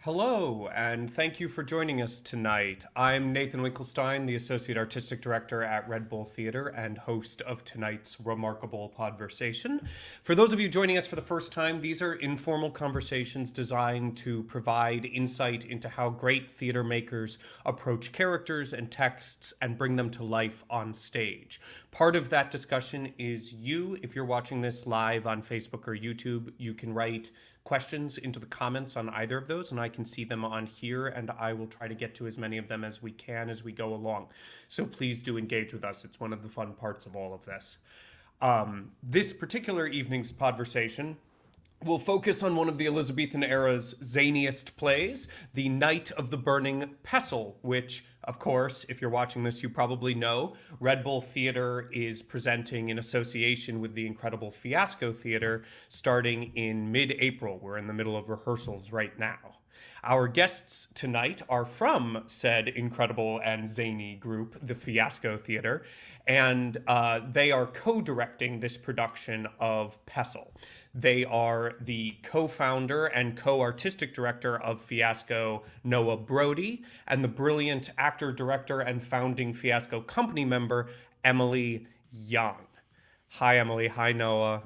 Hello, and thank you for joining us tonight. I'm Nathan Winkelstein, the Associate Artistic Director at Red Bull Theater and host of tonight's RemarkaBULL Podversation. For those of you joining us for the first time, these are informal conversations designed to provide insight into how great theater makers approach characters and texts and bring them to life on stage. Part of that discussion is you. If you're watching this live on Facebook or YouTube, you can write questions into the comments on either of those, and I can see them on here, and I will try to get to as many of them as we can as we go along. So please do engage with us. It's one of the fun parts of all of this. This particular evening's podversation will focus on one of the Elizabethan era's zaniest plays, The Night of the Burning Pestle, which, of course, if you're watching this, you probably know, Red Bull Theater is presenting in association with the incredible Fiasco Theater starting in mid-April. We're in the middle of rehearsals right now. Our guests tonight are from said incredible and zany group, the Fiasco Theater, and they are co-directing this production of Pestle. They are the co-founder and co-artistic director of Fiasco, Noah Brody, and the brilliant actor, director, and founding Fiasco company member, Emily Young. Hi, Emily. Hi, Noah.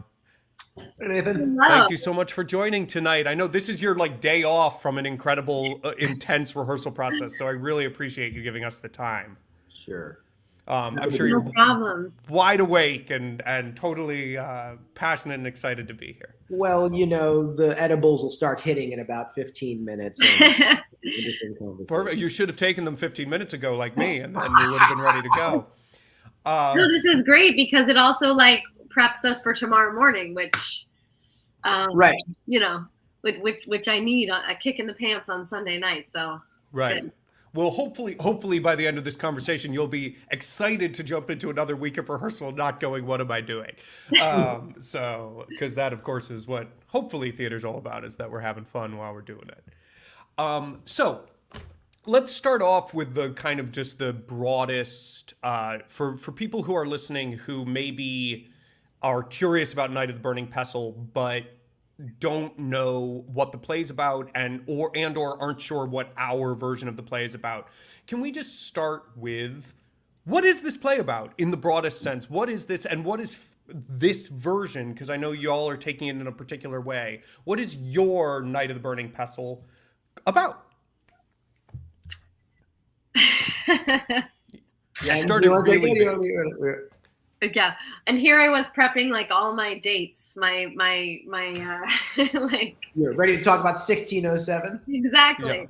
Hey, Nathan. Thank you so much for joining tonight. I know this is your day off from an incredible, intense rehearsal process, so I really appreciate you giving us the time. Sure. I'm sure No you're problem. wide awake and totally passionate and excited to be here. Well, the edibles will start hitting in about 15 minutes. Perfect. You should have taken them 15 minutes ago, like me, and then we would have been ready to go. No, this is great because it also preps us for tomorrow morning, which, right. Which I need a kick in the pants on Sunday night. So right. Good. Well, hopefully by the end of this conversation, you'll be excited to jump into another week of rehearsal, not going, what am I doing? Because that, of course, is what hopefully theater's all about, is that we're having fun while we're doing it. So let's start off with the kind of just the broadest, for people who are listening who maybe are curious about Night of the Burning Pestle, but don't know what the play's about or aren't sure what our version of the play is about. Can we just start with, what is this play about in the broadest sense? What is this, and what is this version? Because I know y'all are taking it in a particular way. What is your Night of the Burning Pestle about? Yeah, started really big. Yeah, and here I was prepping all my dates, my You're ready to talk about 1607? Exactly, Yeah.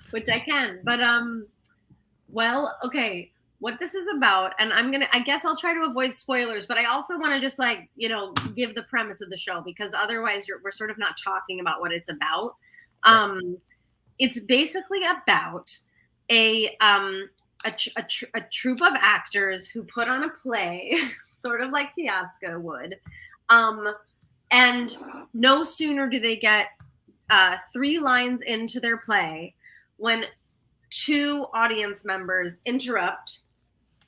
Which I can. But well, okay, what this is about, and I guess I'll try to avoid spoilers, but I also want to just give the premise of the show, because otherwise we're sort of not talking about what it's about. It's basically about a troupe of actors who put on a play, sort of like Fiasco would. And no sooner do they get 3 lines into their play when 2 audience members interrupt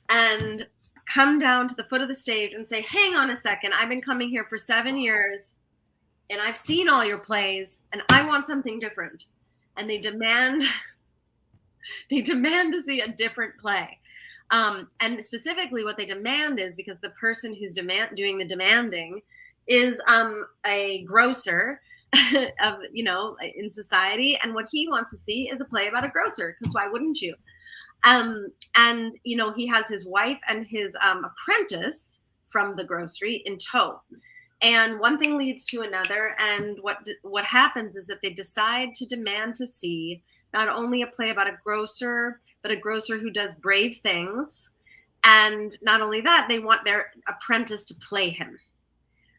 and come down to the foot of the stage and say, hang on a second, I've been coming here for 7 years and I've seen all your plays and I want something different. And they demand to see a different play. And specifically what they demand is, because the person who's doing the demanding is a grocer in society. And what he wants to see is a play about a grocer, because why wouldn't you? And he has his wife and his apprentice from the grocery in tow. And one thing leads to another. And what happens is that they decide to demand to see not only a play about a grocer, but a grocer who does brave things. And not only that, they want their apprentice to play him.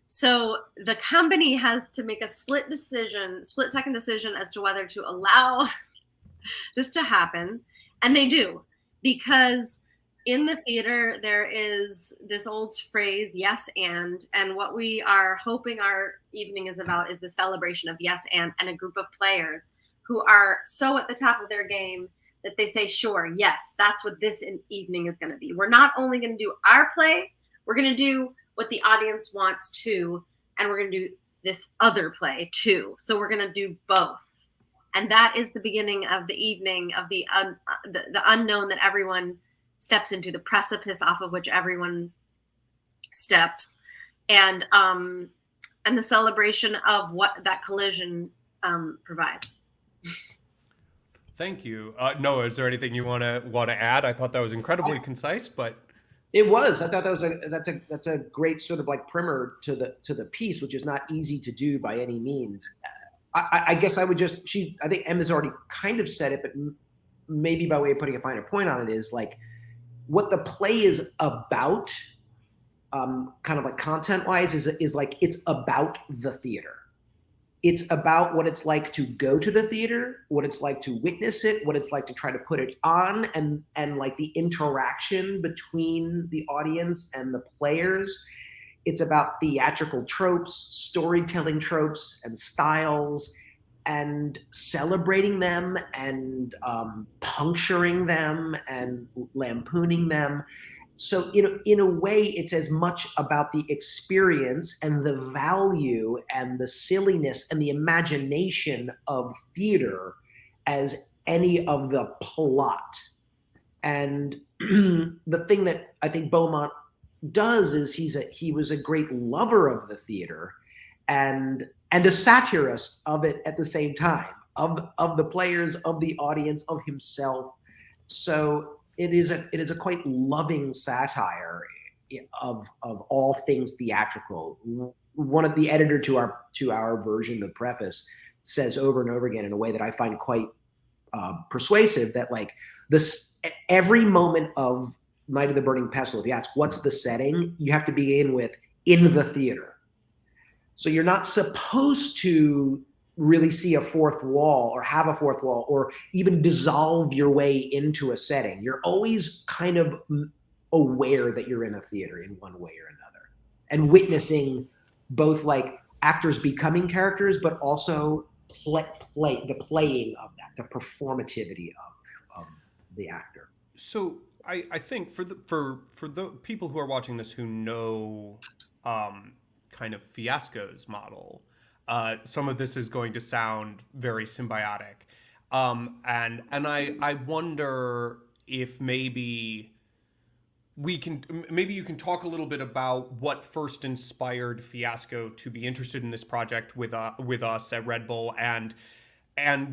So the company has to make a split-second decision as to whether to allow this to happen. And they do, because in the theater, there is this old phrase, yes, and what we are hoping our evening is about is the celebration of yes, and a group of players who are so at the top of their game that they say, sure, yes, that's what this evening is going to be. We're not only going to do our play, we're going to do what the audience wants to, and we're going to do this other play too. So we're going to do both. And that is the beginning of the evening of the unknown that everyone steps into, the precipice off of which everyone steps, and the celebration of what that collision provides. Thank you. Noah, is there anything you want to add? I thought that was incredibly concise, but it was. I thought that was that's a great sort of like primer to the piece, which is not easy to do by any means. I guess I would just I think Emma's already kind of said it, but maybe by way of putting a finer point on it is like what the play is about, kind of like content wise, is like it's about the theater. It's about what it's like to go to the theater, what it's like to witness it, what it's like to try to put it on, and like the interaction between the audience and the players. It's about theatrical tropes, storytelling tropes and styles, and celebrating them and puncturing them and lampooning them. So in a way, it's as much about the experience and the value and the silliness and the imagination of theater as any of the plot. And the thing that I think Beaumont does is he was a great lover of the theater and a satirist of it at the same time, of the players, of the audience, of himself. So it is a quite loving satire of all things theatrical. One of the editor to our version, the preface, says over and over again in a way that I find quite persuasive that like this every moment of Night of the Burning Pestle, if you ask what's the setting, you have to begin with in the theater. So you're not supposed to really see a fourth wall or have a fourth wall or even dissolve your way into a setting. You're always kind of aware that you're in a theater in one way or another and witnessing both like actors becoming characters, but also the playing of that, the performativity of the actor. So I think for the people who are watching this who know kind of Fiasco's model, some of this is going to sound very symbiotic, and I wonder if maybe you can talk a little bit about what first inspired Fiasco to be interested in this project with us at Red Bull, and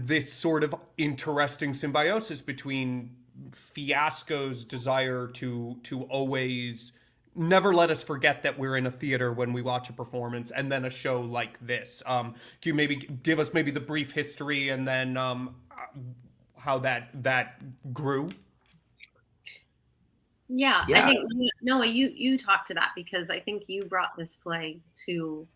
this sort of interesting symbiosis between Fiasco's desire to always never let us forget that we're in a theater when we watch a performance, and then a show like this. Can you maybe give us maybe the brief history and then how that grew? Yeah, I think Noah, you talked to that because I think you brought this play to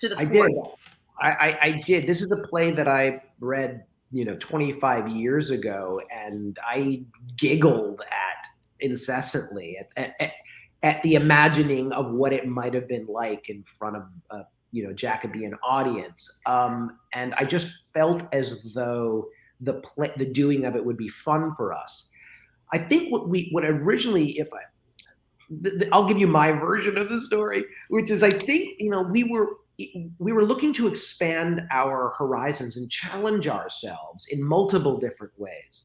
the fore. I did. This is a play that I read 25 years ago, and I giggled at incessantly at the imagining of what it might have been like in front of a Jacobean audience, and I just felt as though the doing of it would be fun for us. I think what originally, I'll give you my version of the story, which is I think we were looking to expand our horizons and challenge ourselves in multiple different ways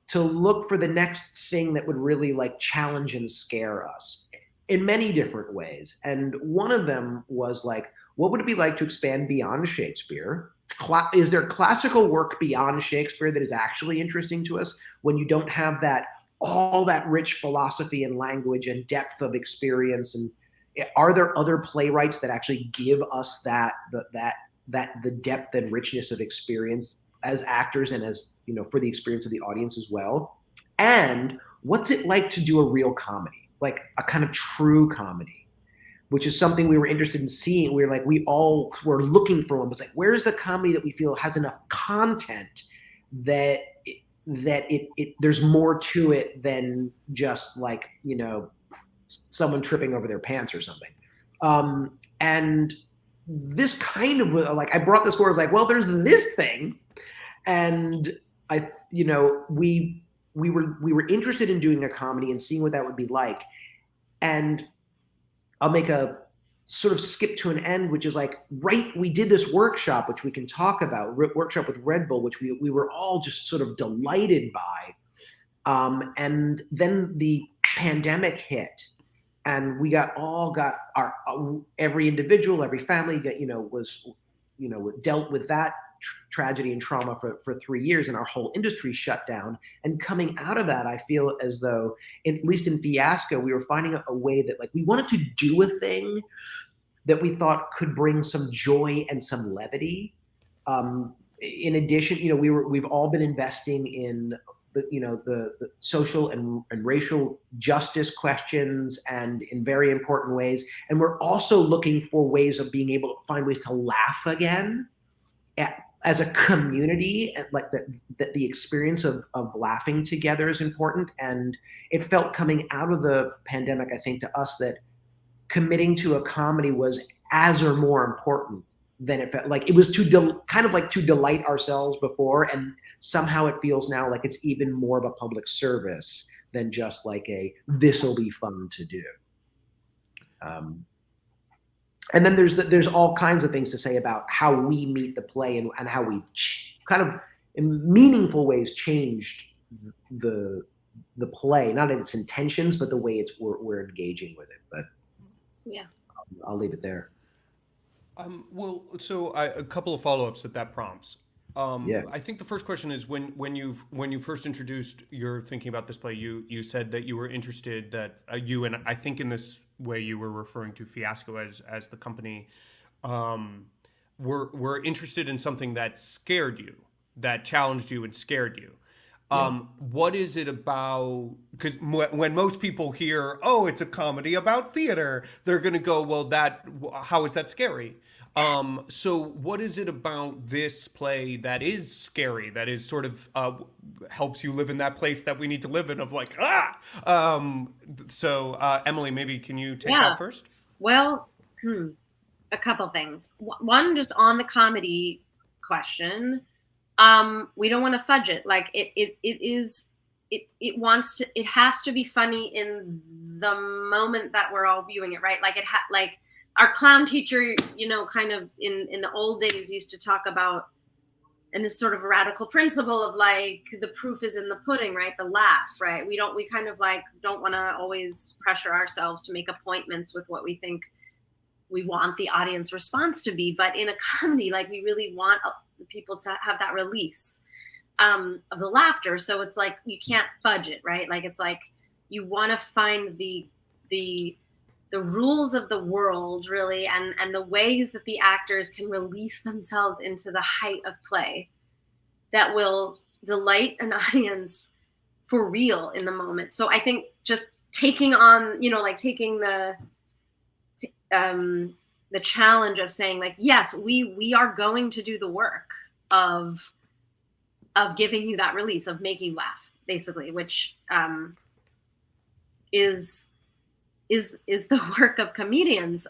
to look for the next thing that would really like challenge and scare us in many different ways. And one of them was like, what would it be like to expand beyond Shakespeare? Is there classical work beyond Shakespeare that is actually interesting to us when you don't have all that rich philosophy and language and depth of experience? And are there other playwrights that actually give us the depth and richness of experience as actors and as for the experience of the audience as well? And what's it like to do a real comedy, like a kind of true comedy, which is something we were interested in seeing. We all were looking for one. It's like, where's the comedy that we feel has enough content that there's more to it than just like someone tripping over their pants or something. And this kind of like I brought this forward. It's like, well, there's this thing, and we were interested in doing a comedy and seeing what that would be like. And I'll make a sort of skip to an end, which is like, right, we did this workshop, which we can talk about, workshop with Red Bull, which we were all just sort of delighted by. And then the pandemic hit, and we got our every individual, every family got, was, dealt with that tragedy and trauma for 3 years, and our whole industry shut down. And coming out of that, I feel as though, at least in Fiasco, we were finding a way that, like, we wanted to do a thing that we thought could bring some joy and some levity. In addition, we've all been investing in the social and racial justice questions, and in very important ways. And we're also looking for ways of being able to find ways to laugh again as a community, and like that the experience of laughing together is important. And it felt, coming out of the pandemic, I think, to us, that committing to a comedy was as or more important than it felt. Like, it was kind of like to delight ourselves before, and somehow it feels now like it's even more of a public service than just like this'll be fun to do. And then there's all kinds of things to say about how we meet the play, and how we kind of, in meaningful ways, changed the play, not in its intentions, but the way we're engaging with it. But yeah, I'll leave it there. Well, so a couple of follow-ups that prompts. Yeah. I think the first question is, when you first introduced your thinking about this play, you said that you were interested, that you, and I think in this way you were referring to Fiasco as the company, were interested in something that scared you, that challenged you and scared you. What is it about? Because when most people hear, "Oh, it's a comedy about theater," they're going to go, "Well, how is that scary?" So what is it about this play that is scary, that is sort of helps you live in that place that we need to live in, of like, So Emily, maybe can you take that first? Well, a couple things. One, just on the comedy question. We don't want to fudge it. Like, it has to be funny in the moment that we're all viewing it, right? Like, like our clown teacher, kind of in the old days used to talk about, and this sort of radical principle of, like, the proof is in the pudding, right? The laugh, right? We kind of like don't want to always pressure ourselves to make appointments with what we think we want the audience response to be. But in a comedy, like, we really want people to have that release of the laughter. So it's like, you can't fudge it, right? Like, it's like, you want to find the rules of the world, really, and the ways that the actors can release themselves into the height of play that will delight an audience for real in the moment. So I think just taking on, taking the challenge of saying, like, yes, we are going to do the work of giving you that release, of making you laugh, basically, which is the work of comedians.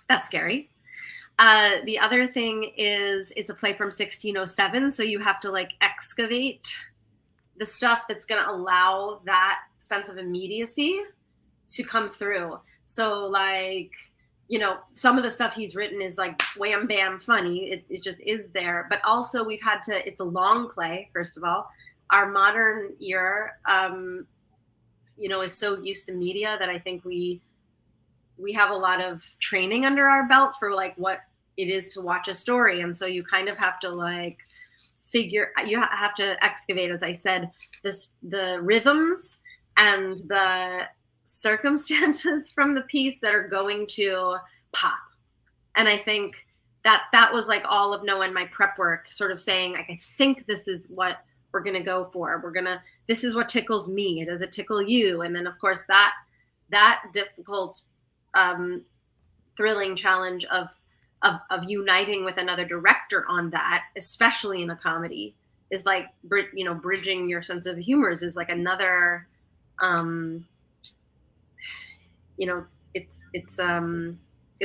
That's scary. The other thing is, it's a play from 1607, so you have to, like, excavate the stuff that's going to allow that sense of immediacy to come through. So, like, some of the stuff he's written is like wham bam funny. It just is there. But also, we've had to, it's a long play, first of all. Our modern ear, is so used to media that I think we have a lot of training under our belts for, like, what it is to watch a story. And so you kind of have to, like, you have to excavate, as I said, the rhythms and the circumstances from the piece that are going to pop. And I think that was, like, all of Noah and my prep work, sort of saying, like, I think this is what we're going to go for. This is what tickles me. Does it tickle you? And then, of course, that difficult, thrilling challenge of uniting with another director on that, especially in a comedy, is like, bridging your sense of humor is like another, it's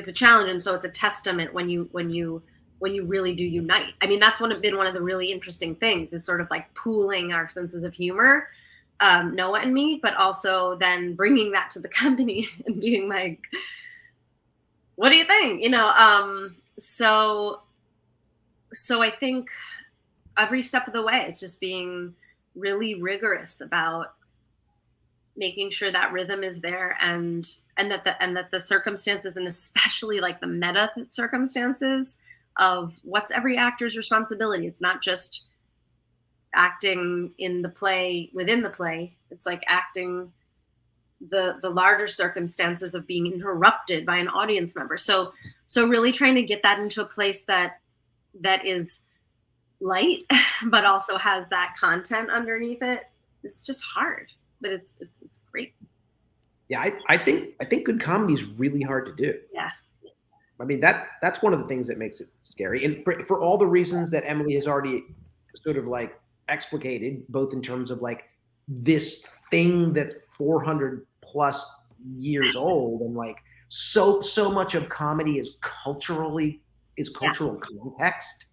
a challenge. And so it's a testament when you really do unite. I mean, that's been one of the really interesting things, is sort of like pooling our senses of humor, Noah and me, but also then bringing that to the company and being like, what do you think? So I think every step of the way, it's just being really rigorous about making sure that rhythm is there, and that the circumstances, and especially like the meta circumstances of what's every actor's responsibility. It's not just acting in the play within the play. It's like acting the larger circumstances of being interrupted by an audience member. So really trying to get that into a place that is light, but also has that content underneath it. It's just hard, but it's great. Yeah, I think good comedy is really hard to do. Yeah. I mean, that's one of the things that makes it scary, and for all the reasons that Emily has already sort of like explicated, both in terms of like this thing that's 400 plus years old, and like so much of comedy is cultural context,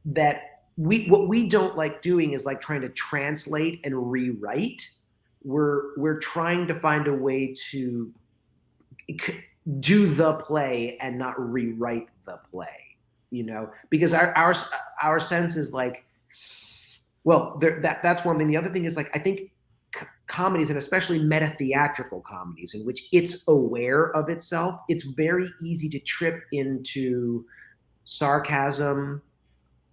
that what we don't like doing is like trying to translate and rewrite. We're trying to find a way to do the play and not rewrite the play, because our sense is like, well, that's one thing. The other thing is like, I think comedies, and especially meta theatrical comedies, in which it's aware of itself, it's very easy to trip into sarcasm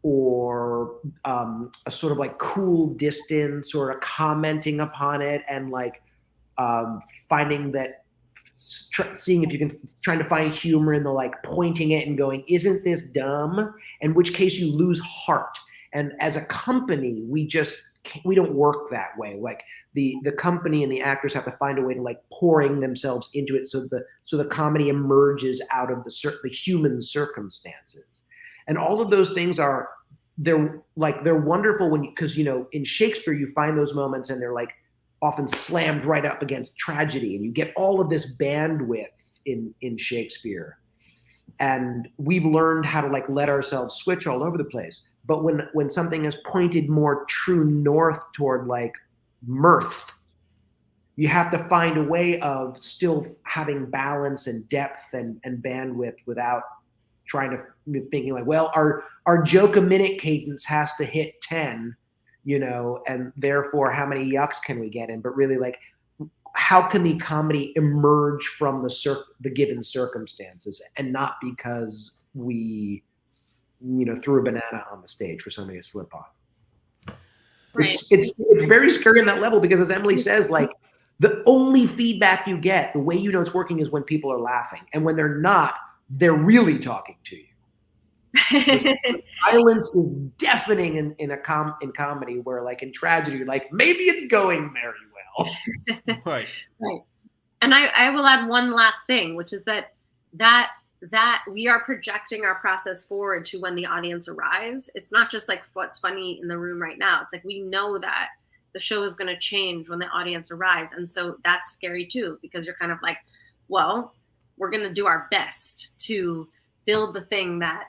or a sort of like cool distance, or a commenting upon it, and like finding that, seeing if you can, trying to find humor in the like pointing it and going, isn't this dumb? In which case you lose heart. And as a company, we don't work that way. Like the company and the actors have to find a way to like pouring themselves into it, so the comedy emerges out of the human circumstances. And all of those things they're wonderful because in Shakespeare you find those moments, and they're like often slammed right up against tragedy, and you get all of this bandwidth in Shakespeare. And we've learned how to like let ourselves switch all over the place. But when something is pointed more true north toward like mirth, you have to find a way of still having balance and depth and bandwidth, without trying to thinking like, well, our joke a minute cadence has to hit 10, and therefore how many yucks can we get in? But really, like, how can the comedy emerge from the given circumstances, and not because we threw a banana on the stage for somebody to slip on. Right. It's very scary on that level, because as Emily says, like, the only feedback you get, the way you know it's working, is when people are laughing, and when they're not, they're really talking to you. The silence is deafening in comedy, where like in tragedy, you're like, maybe it's going very well. Right. And I will add one last thing, which is that we are projecting our process forward to when the audience arrives. It's not just like what's funny in the room right now. It's like, we know that the show is going to change when the audience arrives. And so that's scary too, because you're kind of like, well, we're going to do our best to build the thing that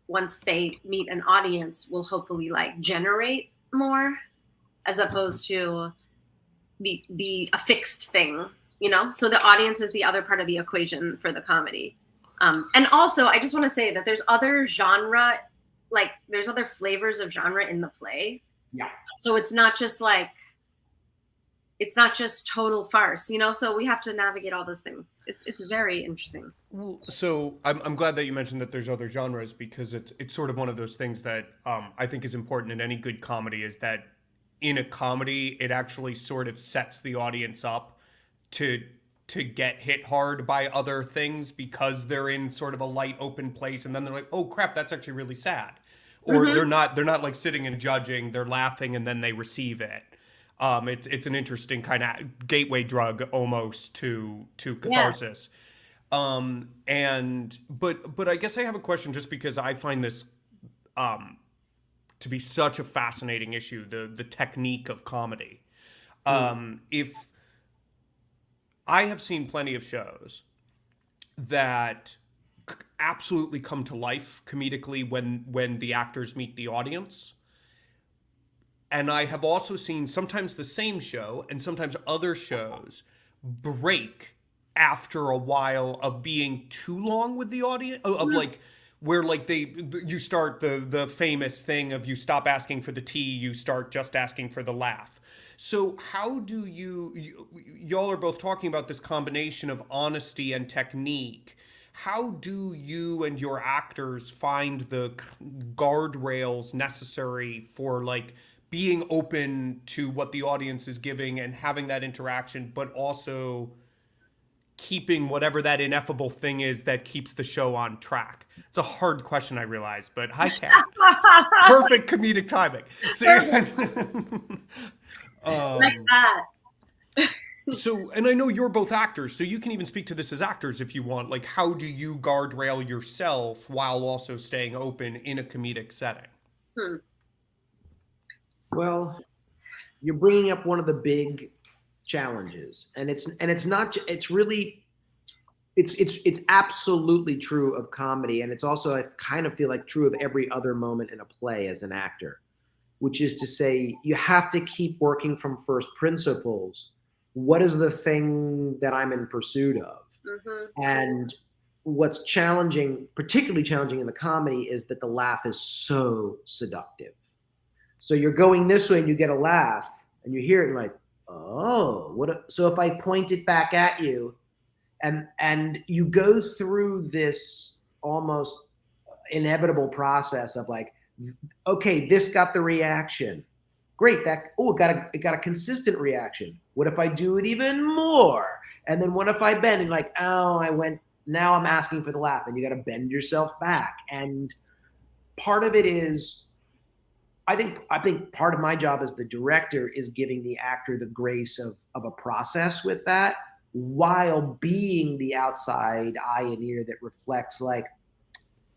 once they meet an audience will hopefully like generate more, as opposed to be a fixed thing, so the audience is the other part of the equation for the comedy. And also I just want to say that there's other genre, like there's other flavors of genre in the play. Yeah. So it's not just total farce, so we have to navigate all those things. It's very interesting. So I'm glad that you mentioned that there's other genres, because it's sort of one of those things that I think is important in any good comedy, is that in a comedy, it actually sort of sets the audience up to get hit hard by other things, because they're in sort of a light open place, and then they're like, oh crap, that's actually really sad. Or they're not like sitting and judging, they're laughing, and then they receive it. It's an interesting kind of gateway drug almost to catharsis. Yeah. But I guess I have a question, just because I find this to be such a fascinating issue, the technique of comedy. If I have seen plenty of shows that absolutely come to life comedically when the actors meet the audience. And I have also seen sometimes the same show and sometimes other shows break after a while of being too long with the audience, of like where like you start the famous thing of you stop asking for the tea, you start just asking for the laugh. So how do y'all are both talking about this combination of honesty and technique. How do you and your actors find the guardrails necessary for like being open to what the audience is giving and having that interaction, but also keeping whatever that ineffable thing is that keeps the show on track? It's a hard question, I realize, but hi, Kat. Perfect comedic timing. So, Like that. so, and I know you're both actors, so you can even speak to this as actors if you want. Like, how do you guardrail yourself while also staying open in a comedic setting? Well, you're bringing up one of the big challenges, and it's not. It's really, it's absolutely true of comedy, and it's also, I kind of feel like, true of every other moment in a play as an actor, which is to say, you have to keep working from first principles. What is the thing that I'm in pursuit of? And what's challenging, particularly challenging in the comedy, is that the laugh is so seductive. So you're going this way and you get a laugh and you hear it and like, oh, so if I point it back at you, and you go through this almost inevitable process of like, okay, this got the reaction. Great, it got a consistent reaction. What if I do it even more? And then what if I bend and like, oh, now I'm asking for the laugh, and you got to bend yourself back. And part of it is, I think part of my job as the director is giving the actor the grace of a process with that, while being the outside eye and ear that reflects like,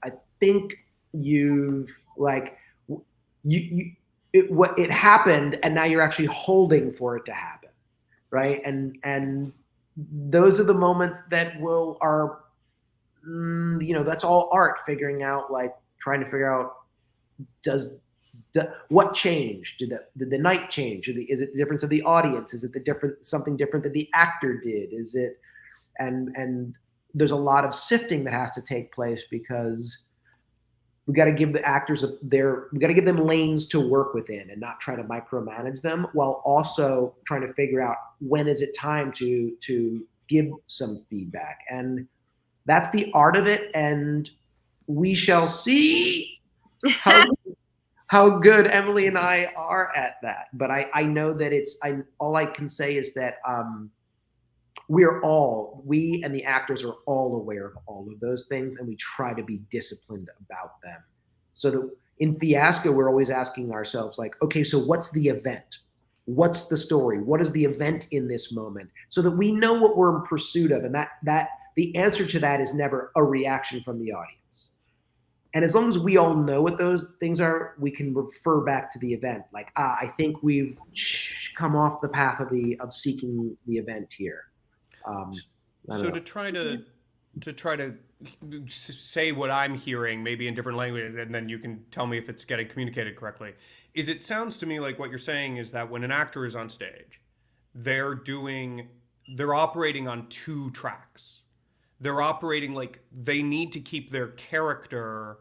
I think you've like, it happened, and now you're actually holding for it to happen, right? And those are the moments that are that's all art, figuring out, like trying to figure out, what changed? Did the night change? Is it the difference of the audience? Is it something different that the actor did? Is it, and there's a lot of sifting that has to take place, because we got to give the actors we got to give them lanes to work within and not try to micromanage them, while also trying to figure out when is it time to give some feedback. And that's the art of it. And we shall see how good Emily and I are at that. But I know that all I can say is that we and the actors are all aware of all of those things, and we try to be disciplined about them. So that in Fiasco, we're always asking ourselves, like, okay, so what's the event? What's the story? What is the event in this moment? So that we know what we're in pursuit of, and that the answer to that is never a reaction from the audience. And as long as we all know what those things are, we can refer back to the event. Like, I think we've come off the path of seeking the event here. So to try to say what I'm hearing, maybe in different language, and then you can tell me if it's getting communicated correctly, is it sounds to me like what you're saying is that when an actor is on stage, they're operating on two tracks. They're operating like they need to keep their character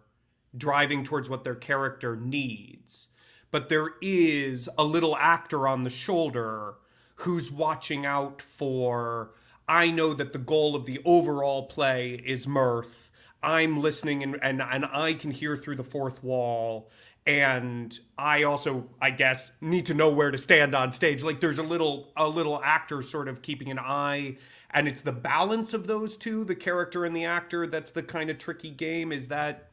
driving towards what their character needs. But there is a little actor on the shoulder who's watching out for, I know that the goal of the overall play is mirth. I'm listening and I can hear through the fourth wall. And I also, I guess, need to know where to stand on stage. Like there's a little actor sort of keeping an eye, and it's the balance of those two, the character and the actor, that's the kind of tricky game. Is that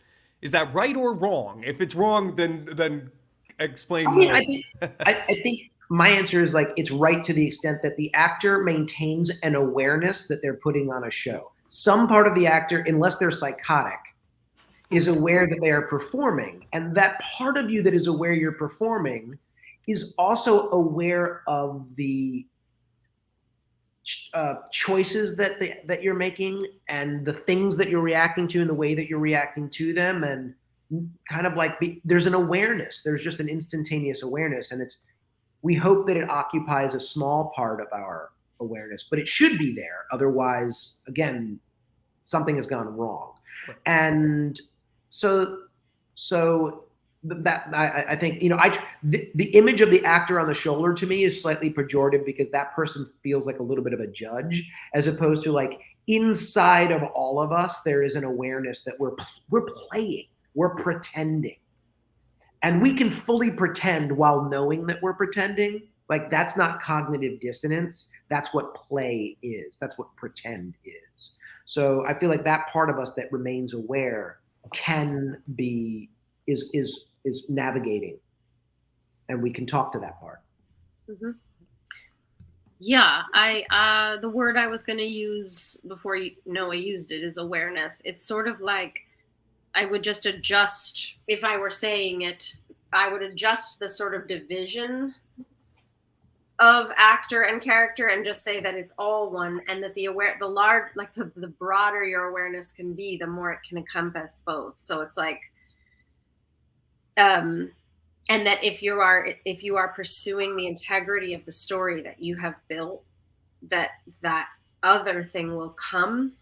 right or wrong? If it's wrong, then explain more. I think my answer is like, it's right to the extent that the actor maintains an awareness that they're putting on a show. Some part of the actor, unless they're psychotic, is aware that they are performing. And that part of you that is aware you're performing is also aware of the choices that you're making, and the things that you're reacting to, and the way that you're reacting to them. And kind of like there's an awareness. There's just an instantaneous awareness. And we hope that it occupies a small part of our awareness, but it should be there. Otherwise, again, something has gone wrong. Right. And so that I think, the image of the actor on the shoulder to me is slightly pejorative, because that person feels like a little bit of a judge, as opposed to like inside of all of us, there is an awareness that we're playing, we're pretending. And we can fully pretend while knowing that we're pretending. Like, that's not cognitive dissonance. That's what play is. That's what pretend is. So I feel like that part of us that remains aware is navigating, and we can talk to that part. Mm-hmm. Yeah, the word I was going to use before Noah used it is awareness. It's sort of like, I would just adjust, if I were saying it, I would adjust the sort of division of actor and character and just say that it's all one, and that the broader your awareness can be, the more it can encompass both. So it's like, and that if you are pursuing the integrity of the story that you have built, that other thing will come.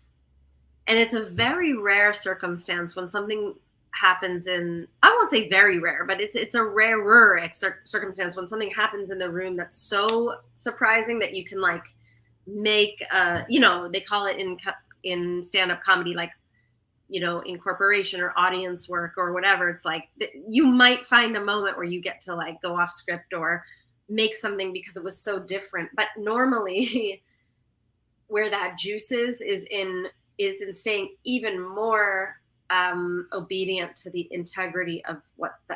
And it's a very rare circumstance when something happens in, I won't say very rare, but it's a rarer circumstance when something happens in the room that's so surprising that you can like make they call it in stand-up comedy, like, incorporation or audience work or whatever. It's like you might find a moment where you get to like go off script or make something because it was so different. But normally where that juice is in staying even more obedient to the integrity of what the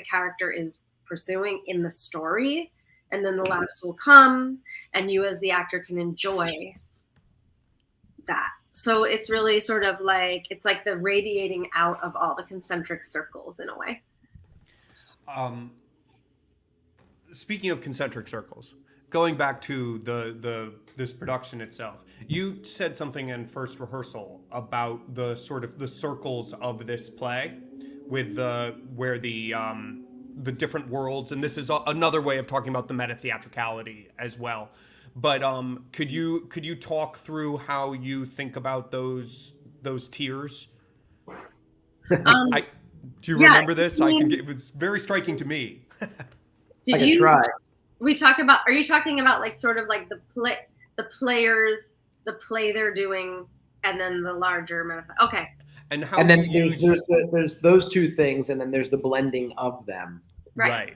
character is pursuing in the story. And then the laughs will come, and you as the actor can enjoy that. So it's really sort of like, it's like the radiating out of all the concentric circles in a way. Speaking of concentric circles, going back to this production itself, you said something in first rehearsal about the sort of the circles of this play, with where the different worlds, and this is another way of talking about the meta theatricality as well. But could you talk through how you think about those tiers? Do you remember this? It was very striking to me. Did you try? Are you talking about like sort of like the players, the play they're doing, and then the larger metaphor? Okay. And then there's those two things, and then there's the blending of them. Right.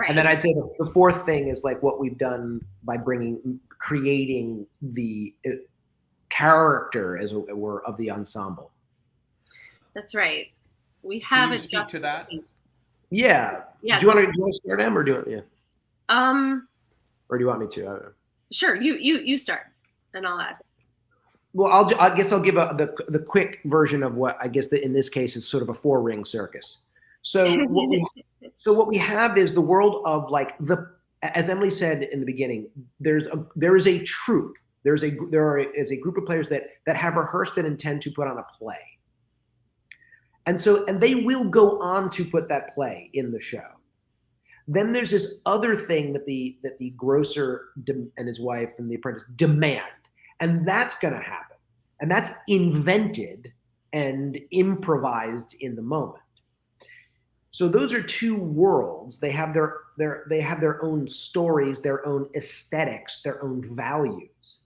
And then I'd say the fourth thing is like what we've done by creating the character, as it were, of the ensemble. That's right. We have Can you speak to that? Yeah. Do you want to start, Em, or do you? Yeah. Or do you want me to? Sure. You start, and I'll add. Well, I guess I'll give the quick version of what I guess in this case is sort of a 4-ring circus. So what we have is the world of like as Emily said in the beginning, there is a troupe. There is a group of players that have rehearsed and intend to put on a play. And they will go on to put that play in the show. Then there's this other thing that the grocer and his wife and the apprentice demand, and that's going to happen. And that's invented and improvised in the moment. So those are two worlds. They have their own stories, their own aesthetics, their own values,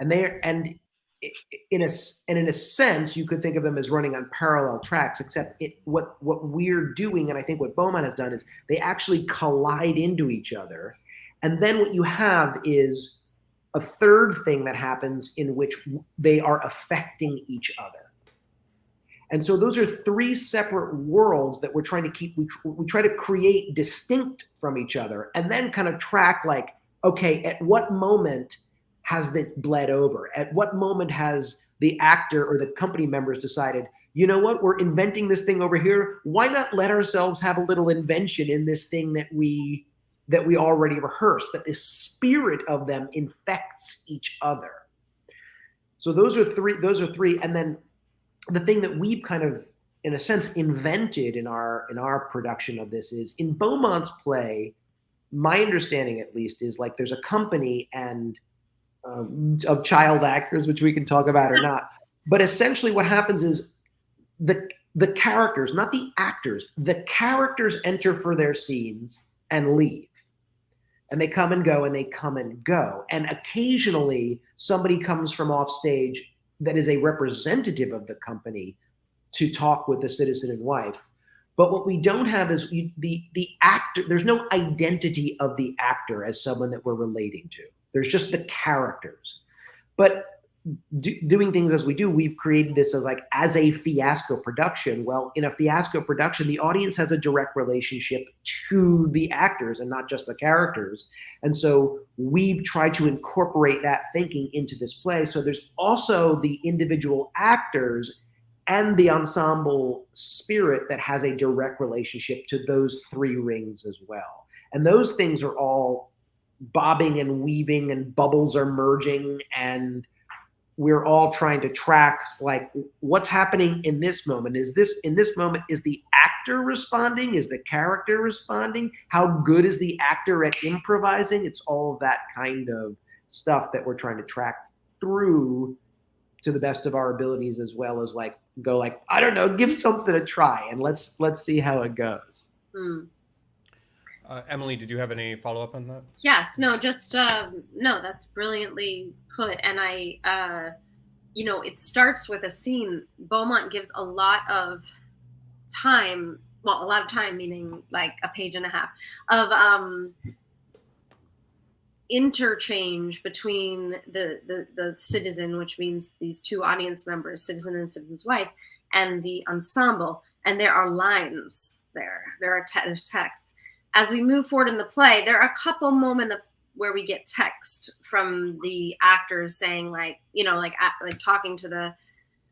and in a sense, you could think of them as running on parallel tracks. Except what we're doing, and I think what Beaumont has done, is they actually collide into each other, and then what you have is a third thing that happens in which they are affecting each other. And so those are 3 separate worlds that we're trying to keep, we try to create distinct from each other, and then kind of track like, okay, at what moment has this bled over? At what moment has the actor or the company members decided, you know what, we're inventing this thing over here. Why not let ourselves have a little invention in this thing that we already rehearsed? But the spirit of them infects each other. So those are three. And then the thing that we've kind of, in a sense, invented in our production of this is, in Beaumont's play, my understanding at least is like there's a company and of child actors, which we can talk about or not. But essentially what happens is the characters, not the actors, the characters enter for their scenes and leave. And they come and go and they come and go. And occasionally somebody comes from off stage that is a representative of the company to talk with the citizen and wife. But what we don't have is the actor. There's no identity of the actor as someone that we're relating to. There's just the characters. But doing things as we do, we've created this as a fiasco production. Well, in a fiasco production, the audience has a direct relationship to the actors and not just the characters. And so we've tried to incorporate that thinking into this play. So there's also the individual actors and the ensemble spirit that has a direct relationship to those three rings as well. And those things are all bobbing and weaving, and bubbles are merging, and we're all trying to track what's happening in this moment. Is the actor responding? Is the character responding? How good is the actor at improvising? It's all of that kind of stuff that we're trying to track through to the best of our abilities, as well as I don't know, give something a try and let's see how it goes. Emily, did you have any follow-up on that? Yes, no, just no, that's brilliantly put. And it starts with a scene. Beaumont gives a lot of time, meaning like a page and a half of interchange between the citizen, which means these two audience members, citizen and citizen's wife, and the ensemble. And there are lines there. There's text. As we move forward in the play, there are a couple moments where we get text from the actors saying talking to the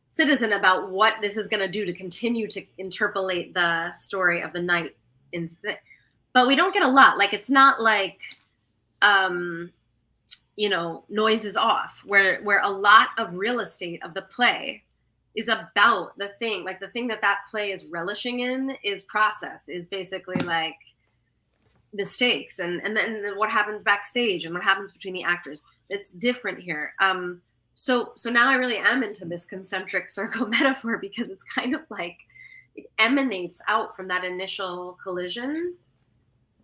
citizen about what this is going to do to continue to interpolate the story of the night into the, but we don't get a lot. It's not like, noise is off, where a lot of real estate of the play is about the thing that play is relishing in is process, is basically mistakes and then what happens backstage and what happens between the actors. It's different here. So now I really am into this concentric circle metaphor, because it's kind of it emanates out from that initial collision.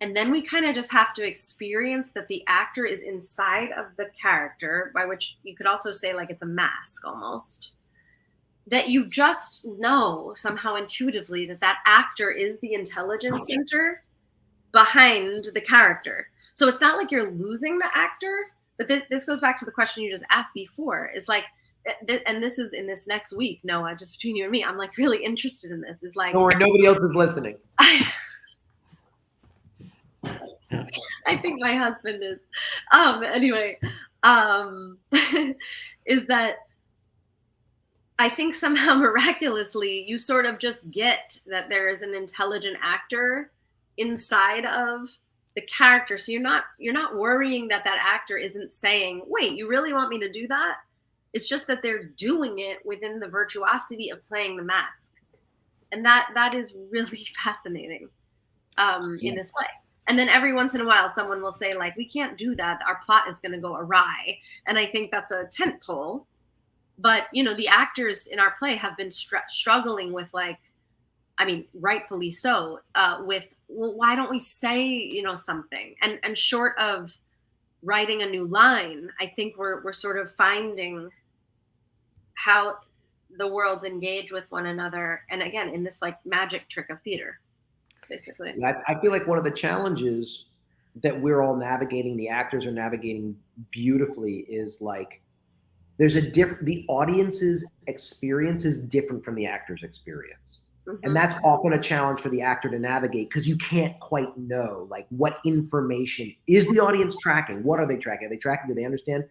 And then we kind of just have to experience that the actor is inside of the character, by which you could also say it's a mask almost. That you just know somehow intuitively that actor is the intelligence center behind the character. So it's not like you're losing the actor, but this goes back to the question you just asked before, is and this is in this next week, Noah, just between you and me, I'm really interested in this, is don't worry, nobody else is listening. I think my husband is. Anyway, is that I think somehow miraculously you sort of just get that there is an intelligent actor inside of the character. So you're not worrying that actor isn't saying, wait, you really want me to do that? It's just that they're doing it within the virtuosity of playing the mask. And that is really fascinating in this play. And then every once in a while, someone will say, we can't do that. Our plot is going to go awry. And I think that's a tent pole. But, the actors in our play have been struggling with, rightfully so, with, well, why don't we say, something? And short of writing a new line, I think we're sort of finding how the worlds engage with one another. And again, in this magic trick of theater. Basically. I feel like one of the challenges that we're all navigating, the actors are navigating beautifully, is there's the audience's experience is different from the actor's experience. Mm-hmm. And that's often a challenge for the actor to navigate, because you can't quite know what information is the audience tracking? What are they tracking? Are they tracking? Do they understand?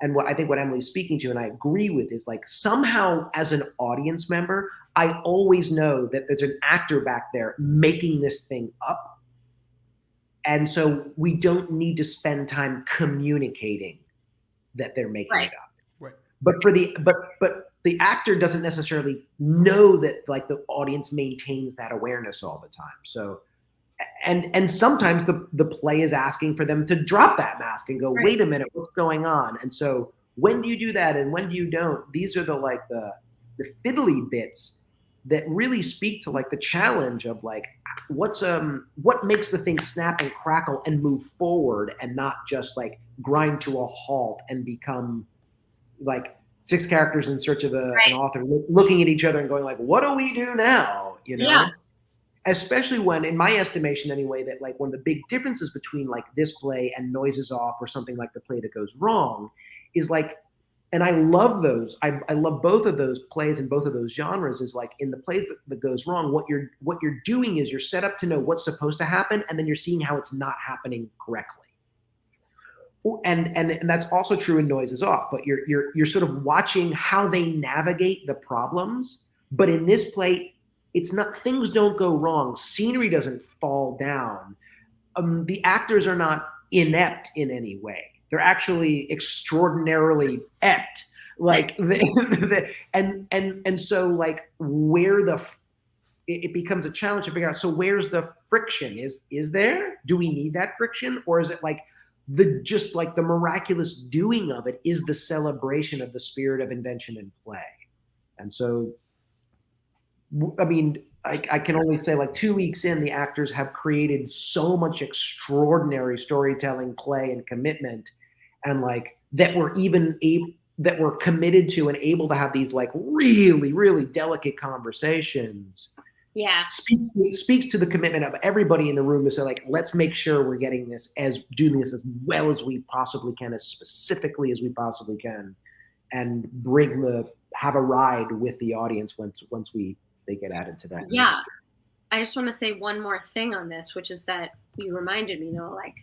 And what Emily's speaking to, and I agree with, is somehow as an audience member, I always know that there's an actor back there making this thing up. And so we don't need to spend time communicating that they're making it up. Right. But the actor doesn't necessarily know that the audience maintains that awareness all the time. So and sometimes the play is asking for them to drop that mask and go, Right. wait a minute, what's going on? And so when do you do that and when do you don't? These are the fiddly bits that really speak to like the challenge of like what makes the thing snap and crackle and move forward and not just like grind to a halt and become like 6 characters in search of an author looking at each other and going like, what do we do now? You know? Yeah. Especially when, in my estimation anyway, that like one of the big differences between like this play and Noises Off or something like The Play That Goes Wrong is like, and I love those. I love both of those plays and both of those genres. Is like in the plays that goes wrong, what you're doing is you're set up to know what's supposed to happen, and then you're seeing how it's not happening correctly. And that's also true in Noises Off. But you're sort of watching how they navigate the problems. But in this play, it's not, things don't go wrong. Scenery doesn't fall down. The actors are not inept in any way. They're actually extraordinarily apt. Like, and so like it becomes a challenge to figure out, so where's the friction? Is there? Do we need that friction? Or is it like just like the miraculous doing of it is the celebration of the spirit of invention and play? And so, I mean, I can only say like 2 weeks in, the actors have created so much extraordinary storytelling, play, and commitment, and like that we're committed to and able to have these like really, really delicate conversations. Yeah. Speaks to the commitment of everybody in the room to say like, let's make sure we're doing this as well as we possibly can, as specifically as we possibly can, and have a ride with the audience once they get added to that. Yeah. I just want to say one more thing on this, which is that you reminded me, like,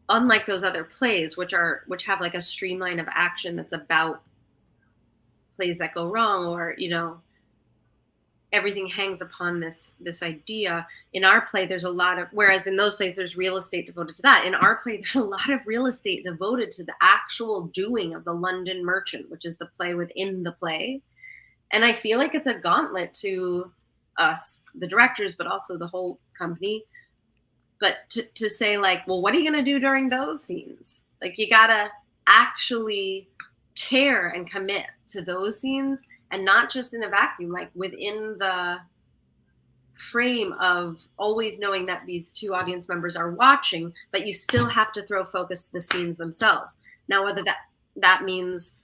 unlike those other plays, which have like a streamline of action that's about plays that go wrong, or, everything hangs upon this idea. In our play, there's a lot of, whereas in those plays, there's real estate devoted to that. In our play, there's a lot of real estate devoted to the actual doing of the London Merchant, which is the play within the play. And I feel like it's a gauntlet to us, the directors, but also the whole company. But to say like, well, what are you going to do during those scenes? Like, you got to actually care and commit to those scenes, and not just in a vacuum, like within the frame of always knowing that these 2 audience members are watching, but you still have to throw focus to the scenes themselves. Now, whether that means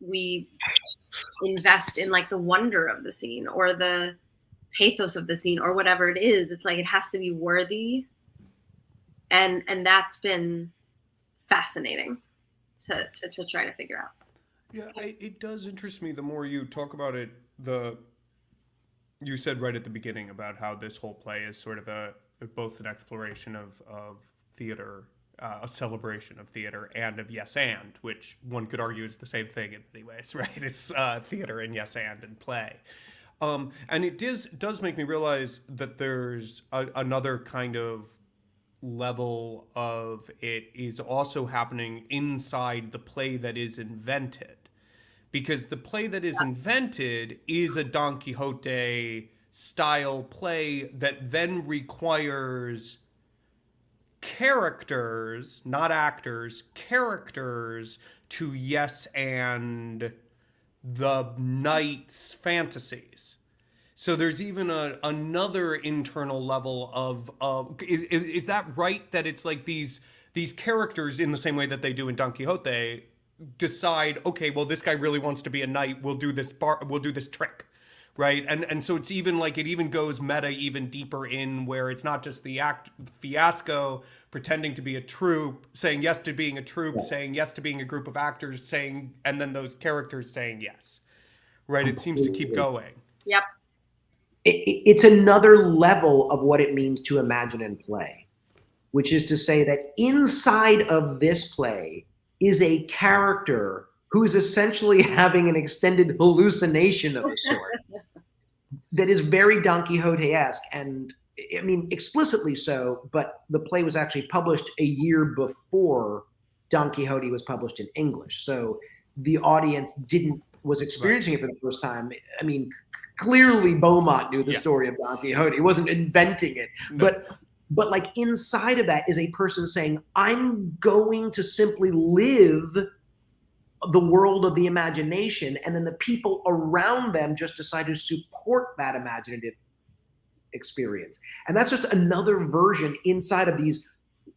we invest in like the wonder of the scene or the pathos of the scene or whatever it is, it's like it has to be worthy, and that's been fascinating to try to figure out. Yeah, it does interest me the more you talk about it. You said right at the beginning about how this whole play is sort of both an exploration of theater, a celebration of theater, and of yes and, which one could argue is the same thing in many ways, right? It's theater and yes and play. And it does make me realize that there's another kind of level of it is also happening inside the play that is invented. Because the play that is invented is a Don Quixote style play that then requires characters, not actors, characters to yes and the knight's fantasies. So there's even another internal level of is that right, that it's like these characters, in the same way that they do in Don Quixote, decide, okay, well, this guy really wants to be a knight, we'll do this trick, right? And so it's even like, it even goes meta even deeper in where it's not just the fiasco pretending to be a troupe, saying yes to being a troupe, saying yes to being a group of actors, and then those characters saying yes, right? It seems to keep going. Yep. It's another level of what it means to imagine and play, which is to say that inside of this play is a character who is essentially having an extended hallucination of a sort that is very Don Quixote-esque, and I mean explicitly so, but the play was actually published a year before Don Quixote was published in English. So the audience was experiencing it for the first time. I mean, clearly Beaumont knew the story of Don Quixote. He wasn't inventing it, but like inside of that is a person saying, I'm going to simply live the world of the imagination, and then the people around them just decide to support that imaginative experience. And that's just another version inside of these,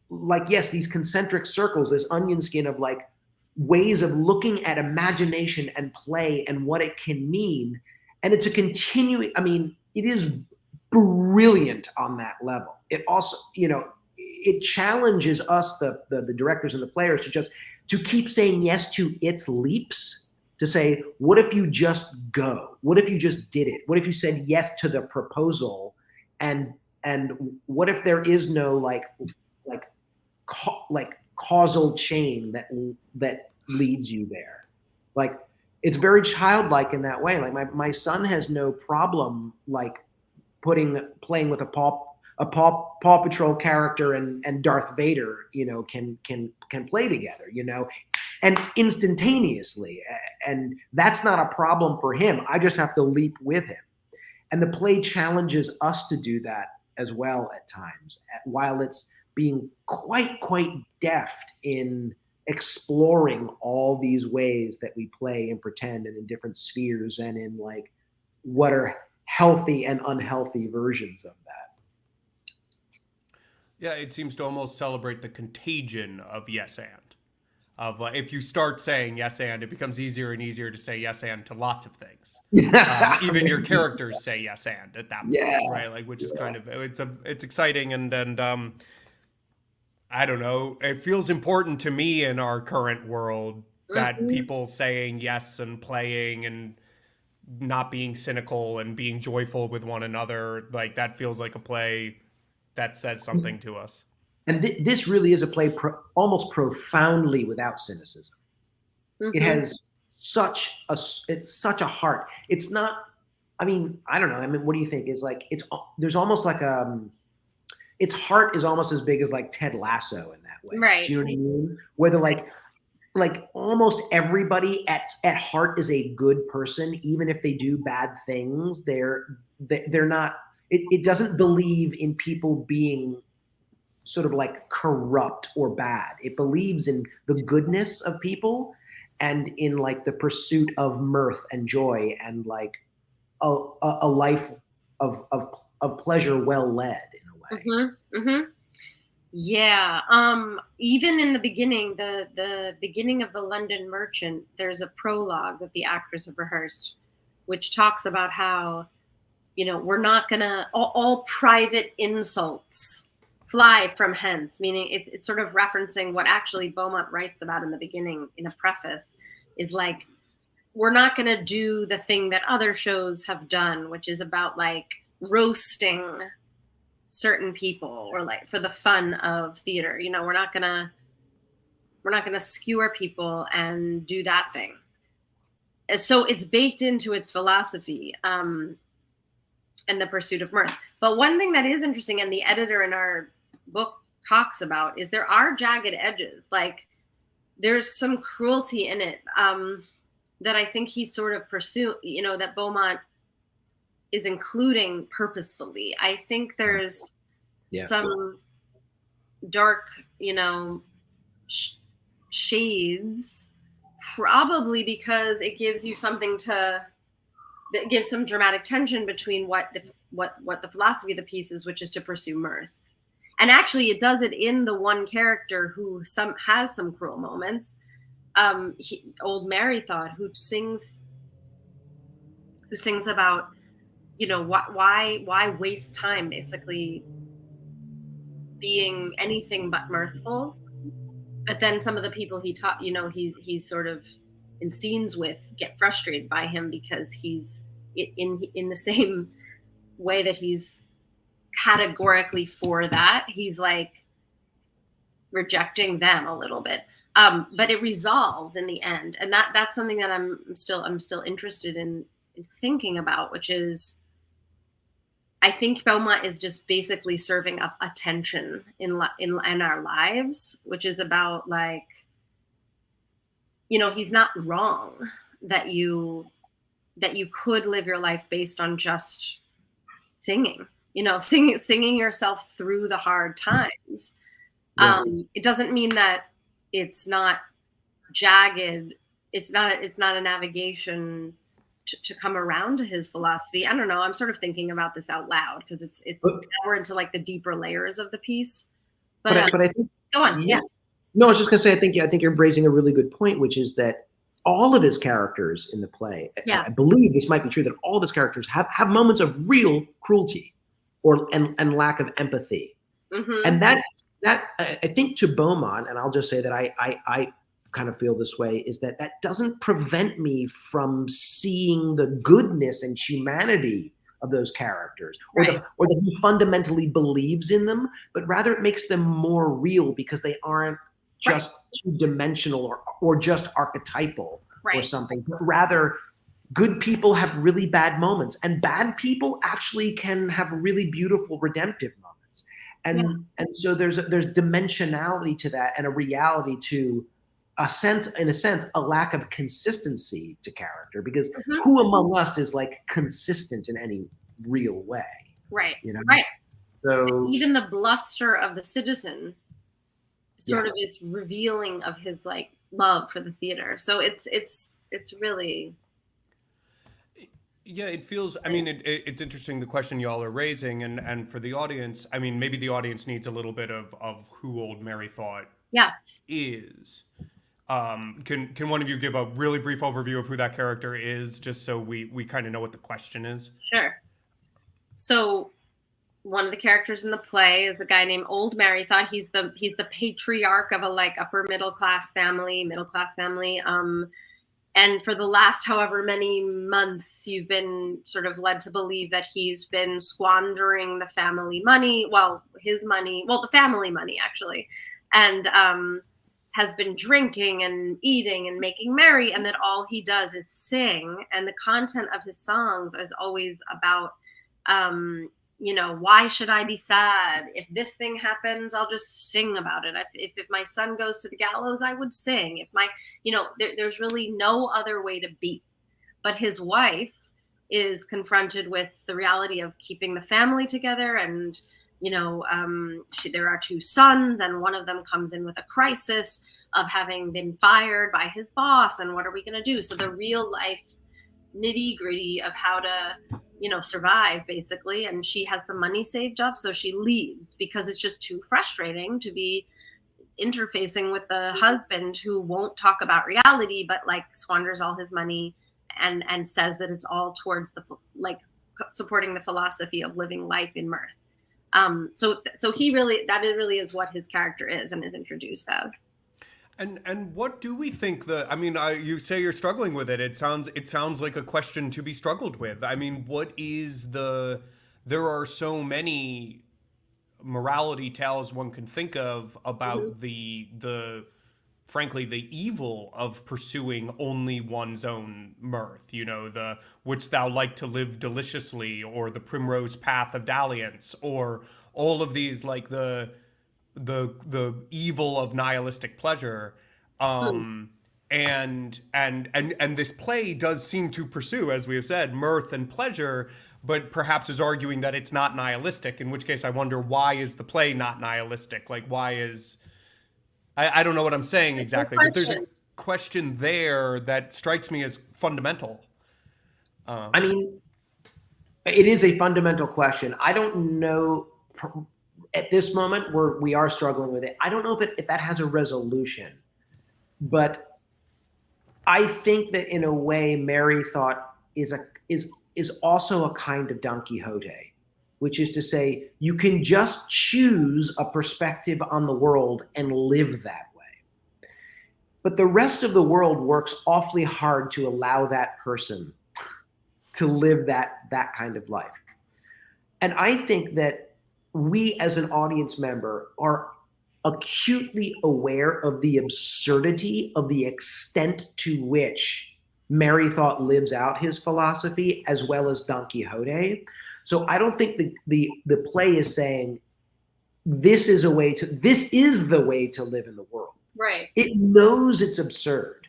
like, yes, these concentric circles, this onion skin of like ways of looking at imagination and play and what it can mean. And it's a continuing, I mean, it is brilliant on that level. It also, you know, it challenges us, the directors and the players, to just to keep saying yes to its leaps, to say, what if you just go? What if you just did it? What if you said yes to the proposal? And what if there is no like causal chain that leads you there? Like, it's very childlike in that way. Like my son has no problem like playing with a Paw Patrol character and Darth Vader, you know, can play together, you know, and instantaneously. And that's not a problem for him. I just have to leap with him. And the play challenges us to do that as well at times, while it's being quite deft in exploring all these ways that we play and pretend, and in different spheres, and in like what are healthy and unhealthy versions of that. Yeah, it seems to almost celebrate the contagion of yes and. Of if you start saying yes and, it becomes easier and easier to say yes and to lots of things. Even your characters say yes and at that point, right? Like, which is kind of, it's exciting, and I don't know, it feels important to me in our current world that people saying yes and playing and not being cynical and being joyful with one another, like that feels like a play that says something to us. And this really is a play almost profoundly without cynicism. It has such a heart. It's not, I mean, I don't know. I mean, what do you think? Is like, there's almost like its heart is almost as big as like Ted Lasso in that way. Right. Do you know what I mean? Where they're like almost everybody at heart is a good person, even if they do bad things. They're not. It doesn't believe in people being sort of like corrupt or bad. It believes in the goodness of people, and in like the pursuit of mirth and joy, and like a life of pleasure well led in a way. Yeah. Even in the beginning, the beginning of The London Merchant, there's a prologue that the actors have rehearsed, which talks about how, you know, we're not gonna, all private insults fly from hence, meaning it's sort of referencing what actually Beaumont writes about in the beginning in a preface, is like, we're not going to do the thing that other shows have done, which is about like roasting certain people, or like for the fun of theater. You know, we're not gonna skewer people and do that thing. So it's baked into its philosophy, and the pursuit of mirth. But one thing that is interesting, and the editor in our book talks about, is there are jagged edges. Like, there's some cruelty in it, that I think he sort of that Beaumont is including purposefully. I think there's some dark, shades, probably because it gives you something that gives some dramatic tension between what the philosophy of the piece is, which is to pursue mirth. And actually it does it in the one character who has some cruel moments. Old Mary Thought, who sings about, why waste time basically being anything but mirthful. But then some of the people he taught, he's sort of in scenes with, get frustrated by him because he's in the same way that he's categorically for that, he's like rejecting them a little bit. But it resolves in the end, and that's something that I'm still interested in thinking about, which is, I think Beaumont is just basically serving up a tension in our lives, which is about like, he's not wrong that you could live your life based on just singing. singing yourself through the hard times. Yeah. It doesn't mean that it's not jagged. It's not a navigation to come around to his philosophy. I don't know. I'm sort of thinking about this out loud because it's But, now we're into like the deeper layers of the piece. but, But but I think, go on. Yeah. No, I was just gonna say, I think you're raising a really good point, which is that all of his characters in the play, Yeah. I believe this might be true, that all of his characters have moments of real cruelty and lack of empathy. Mm-hmm. And that I think to Beaumont, and I'll just say that I kind of feel this way, is that doesn't prevent me from seeing the goodness and humanity of those characters, or Right. or that he fundamentally believes in them, but rather it makes them more real because they aren't just two-dimensional or just archetypal or Right. something, but rather good people have really bad moments, and bad people actually can have really beautiful redemptive moments. And so there's dimensionality to that, and a reality to in a sense, a lack of consistency to character, because Mhm. who among us is like consistent in any real way? Right. You know? Right. So Even the bluster of the citizen sort of is revealing of his like love for the theater. So it's really Yeah, it feels. I mean, it's interesting the question y'all are raising, and for the audience, I mean, maybe the audience needs a little bit of who Old Mary Thought is. Can one of you give a really brief overview of who that character is, just so we kind of know what the question is? Sure. So one of the characters in the play is a guy named Old Mary Thought. He's the patriarch of a like upper middle class family. And for the last however many months, you've been sort of led to believe that he's been squandering the family money. Well, the family money actually, and has been drinking and eating and making merry, and that all he does is sing. And the content of his songs is always about, why should I be sad? If this thing happens, I'll just sing about it. If my son goes to the gallows, I would sing. If there's really no other way to be. But his wife is confronted with the reality of keeping the family together, and there are two sons, and one of them comes in with a crisis of having been fired by his boss, and what are we going to do? So the real life nitty gritty of how to survive, basically. And she has some money saved up, so she leaves because it's just too frustrating to be interfacing with the husband who won't talk about reality, but like squanders all his money and says that it's all towards the like supporting the philosophy of living life in mirth. So he really is what his character is and is introduced as. And what do we think you say you're struggling with it. It sounds like a question to be struggled with. I mean, there are so many morality tales one can think of about the frankly, the evil of pursuing only one's own mirth, the wouldst thou like to live deliciously, or the primrose path of dalliance, or all of these, like the evil of nihilistic pleasure. And this play does seem to pursue, as we have said, mirth and pleasure, but perhaps is arguing that it's not nihilistic, in which case I wonder, why is the play not nihilistic? Like, why is... I don't know what I'm saying exactly, but there's a question there that strikes me as fundamental. I mean, it is a fundamental question. I don't know, at this moment we are struggling with it, I don't know if that has a resolution. But I think that in a way, Mary Thought is also a kind of Don Quixote, which is to say, you can just choose a perspective on the world and live that way. But the rest of the world works awfully hard to allow that person to live that kind of life. And I think that we as an audience member are acutely aware of the absurdity of the extent to which Mary Thought lives out his philosophy, as well as Don Quixote. So I don't think the play is saying this is the way to live in the world. Right. It knows it's absurd,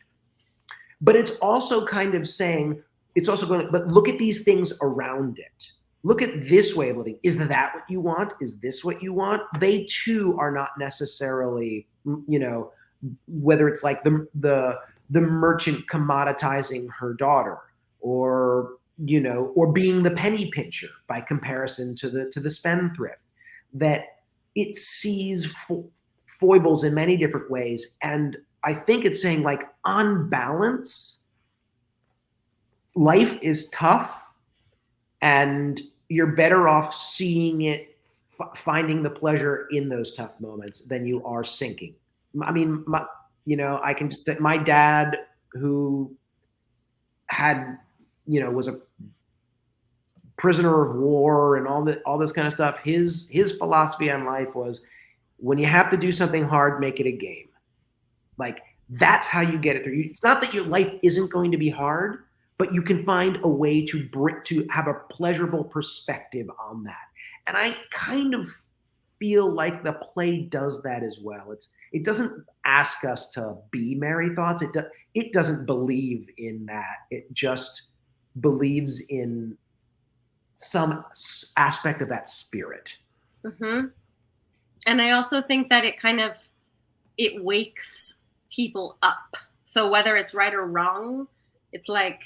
but it's also kind of saying, but look at these things around it. look at this way of living. Is that what you want? Is this what you want? They too are not necessarily, you know, whether it's like the merchant commoditizing her daughter, or, you know, or being the penny pincher by comparison to the spendthrift, that it sees foibles in many different ways. And I think it's saying, like, on balance, life is tough, and you're better off seeing it, finding the pleasure in those tough moments than you are sinking. I mean, I can just, my dad, who had, was a prisoner of war and all this kind of stuff, his philosophy on life was, when you have to do something hard, make it a game. Like, that's how you get it through. It's not that your life isn't going to be hard, but you can find a way to have a pleasurable perspective on that. And I kind of feel like the play does that as well. It doesn't ask us to be merry thoughts. It doesn't believe in that. It just believes in some aspect of that spirit. Mm-hmm. And I also think that it wakes people up. So whether it's right or wrong, it's like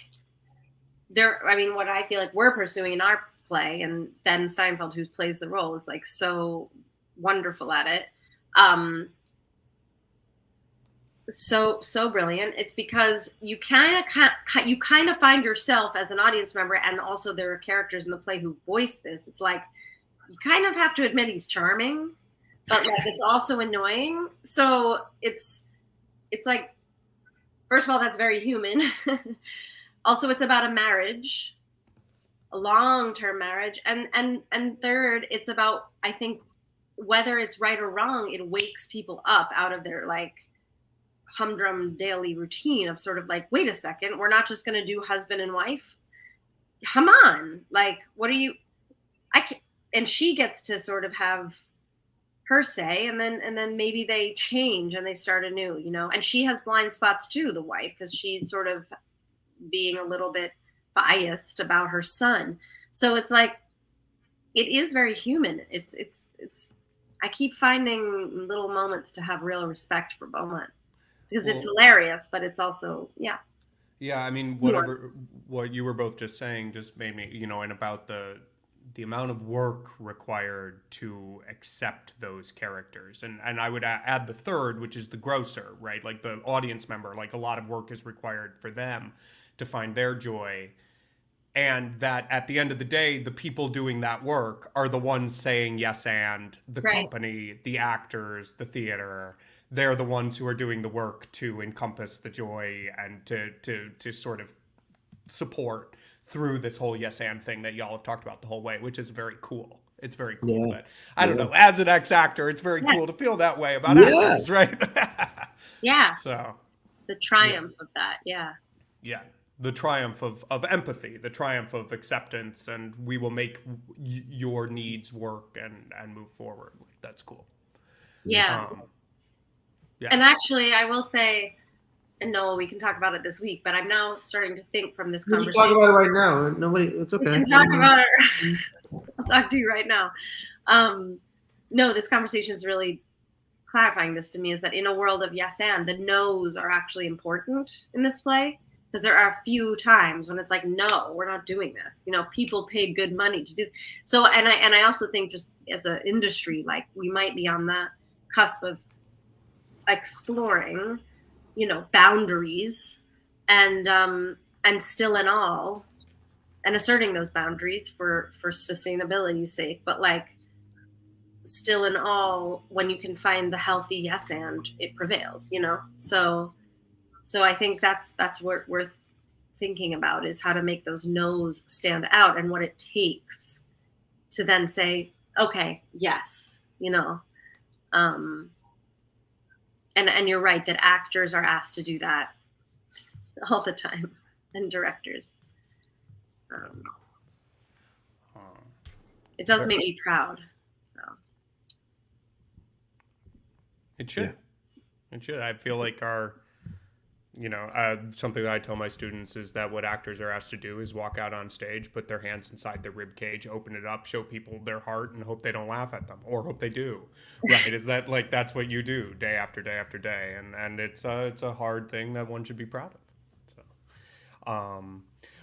what I feel like we're pursuing in our play, and Ben Steinfeld, who plays the role, is like so wonderful at it. So brilliant. It's because you kind of find yourself as an audience member, and also there are characters in the play who voice this. It's like, you kind of have to admit he's charming, but like it's also annoying. So it's like, first of all, that's very human. Also, it's about a marriage, a long-term marriage, and third, it's about, I think, whether it's right or wrong, it wakes people up out of their like humdrum daily routine of sort of like, wait a second, we're not just going to do husband and wife. Come on, like, what are you? And she gets to sort of have her say, and then maybe they change and they start anew, and she has blind spots too, the wife, because she's sort of being a little bit biased about her son. So it's like, it is very human. It's I keep finding little moments to have real respect for Beaumont, because it's hilarious, but it's also, yeah. I mean, what you were both just saying just made me, and about the amount of work required to accept those characters. And I would add the third, which is the grocer, right? Like the audience member, like a lot of work is required for them to find their joy. And that at the end of the day, the people doing that work are the ones saying yes, and the company, the actors, the theater. They're the ones who are doing the work to encompass the joy and to sort of support through this whole yes and thing that y'all have talked about the whole way, which is very cool. It's very cool. Yeah. But I don't know, as an ex-actor, it's very cool to feel that way about actors, right? Yeah. So the triumph of that, yeah. Yeah. The triumph of empathy, the triumph of acceptance, and we will make your needs work and move forward. That's cool. Yeah. And actually, I will say, and Noel, we can talk about it this week, but I'm now starting to think from this conversation. We can talk about it right now. Nobody, it's okay. We can talk about it. I'll talk to you right now. No, this conversation is really clarifying this to me, is that in a world of yes and, the no's are actually important in this play. Because there are a few times when it's like, no, we're not doing this. People pay good money to do. So, and I also think, just as an industry, like, we might be on the cusp of exploring, boundaries, and still in all, and asserting those boundaries for sustainability's sake. But like, still in all, when you can find the healthy yes and, it prevails. So I think that's what we're thinking about, is how to make those no's stand out, and what it takes to then say, okay, yes, and you're right that actors are asked to do that all the time, and directors. It does make me proud. So it should. It should. I feel like Something that I tell my students is that what actors are asked to do is walk out on stage, put their hands inside the rib cage, open it up, show people their heart, and hope they don't laugh at them, or hope they do. Right? Is that like that's what you do day after day after day, and it's a hard thing that one should be proud of. So,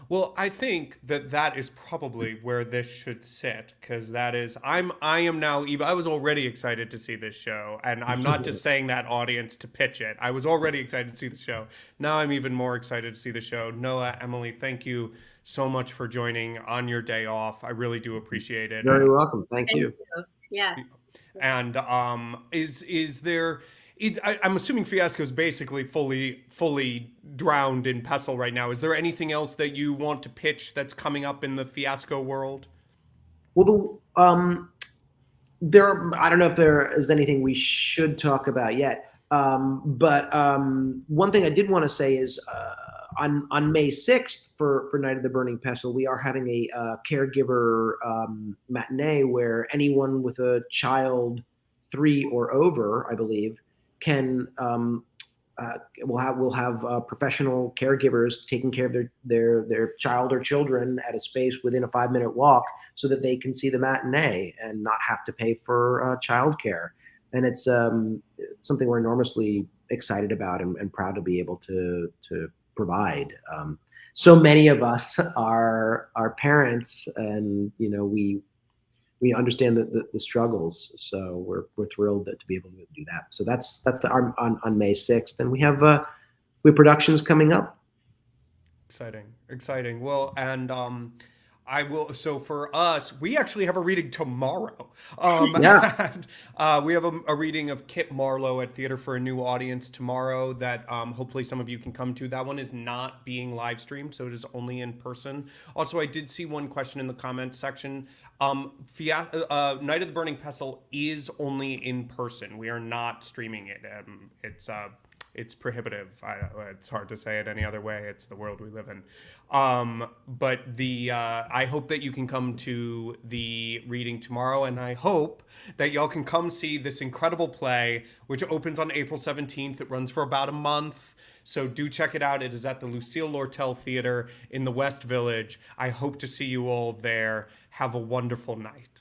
well, I think that is probably where this should sit, because I am now even. I was already excited to see this show, and I'm not just saying that, audience, to pitch it. I was already excited to see the show. Now I'm even more excited to see the show. Noah, Emily, thank you so much for joining on your day off. I really do appreciate it. Very welcome. Thank you. Yes. And is there? I'm assuming Fiasco is basically fully drowned in Pestle right now. Is there anything else that you want to pitch that's coming up in the Fiasco world? Well, I don't know if there is anything we should talk about yet. But one thing I did want to say is on May 6th for Night of the Burning Pestle, we are having a caregiver matinee where anyone with a child 3 or over, I believe, can we'll have professional caregivers taking care of their child or children at a space within a 5-minute walk, so that they can see the matinee and not have to pay for childcare. And it's something we're enormously excited about and proud to be able to provide. So many of us are parents, and we understand the struggles. So we're thrilled to be able to do that. So that's on May 6th, and we have productions coming up. Exciting. Well, and I will. So for us, we actually have a reading tomorrow. Yeah. And, we have a reading of Kit Marlowe at Theater for a New Audience tomorrow that hopefully some of you can come to. That one is not being live streamed, so it is only in person. Also, I did see one question in the comments section. Night of the Burning Pestle is only in person. We are not streaming it. It's prohibitive. It's hard to say it any other way. It's the world we live in. But I hope that you can come to the reading tomorrow, and I hope that y'all can come see this incredible play, which opens on April 17th. It runs for about a month. So do check it out. It is at the Lucille Lortel Theater in the West Village. I hope to see you all there. Have a wonderful night.